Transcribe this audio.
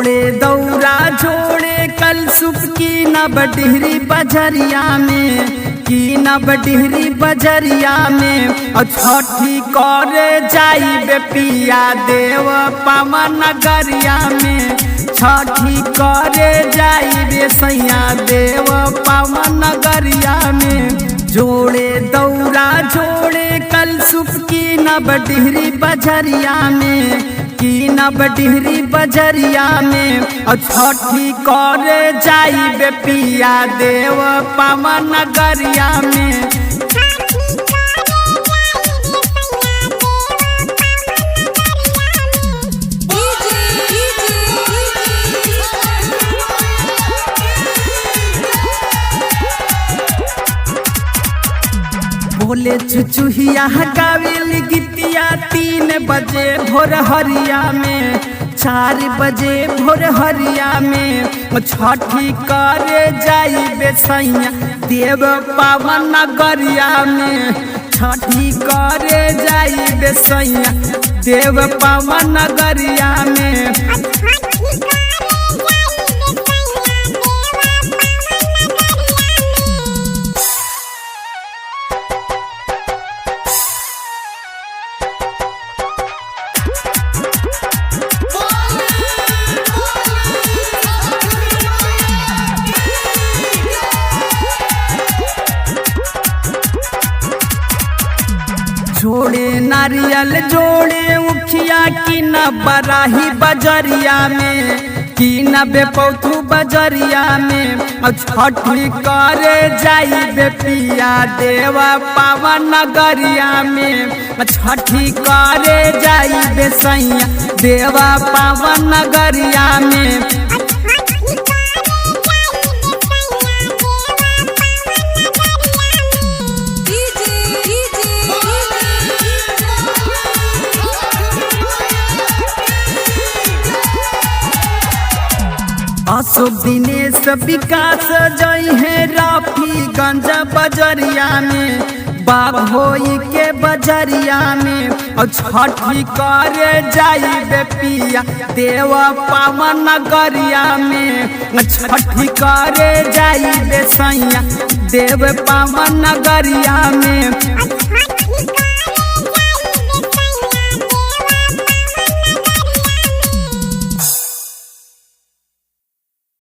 जोड़े दौरा जोड़े कल सुप की नब डिहरी बजरिया में की नब डिहरी बजरिया में और छठी करे जाई बेपिया देव पावन नगरिया में छठी करे जाई बे सैया देव पावन नगरिया में जोड़े दौरा जोड़े कल सुप की नब डिहरी बजरिया में की नब डिहरी बजरिया में और छठी करे जाई बेपिया देव पावन नगरिया में बोले चुचुहिया गावेल गीतिया 3 बजे भोर हरिया में 4 बजे भोर हरिया में छठी करे जाई बेसैया देव पावन नगरिया में छठी करे जाई बेसैया देव पावन नगरिया में जोड़े नारियल जोड़े उखिया की न बराही बजरिया में की न बेपौथू बजरिया में और छठी करे जाई बेपिया देवा पावन नगरिया में छठी करे जाई बेसैया देवा पावन नगरिया में अशोक दिनेश विकास जई है रफीगंज बजरिया में बाग होई के बजरिया में और छठी करे जाई बेपिया देव पावन नगरिया में छठी करे जाई बेसैया देव पावन नगरिया में।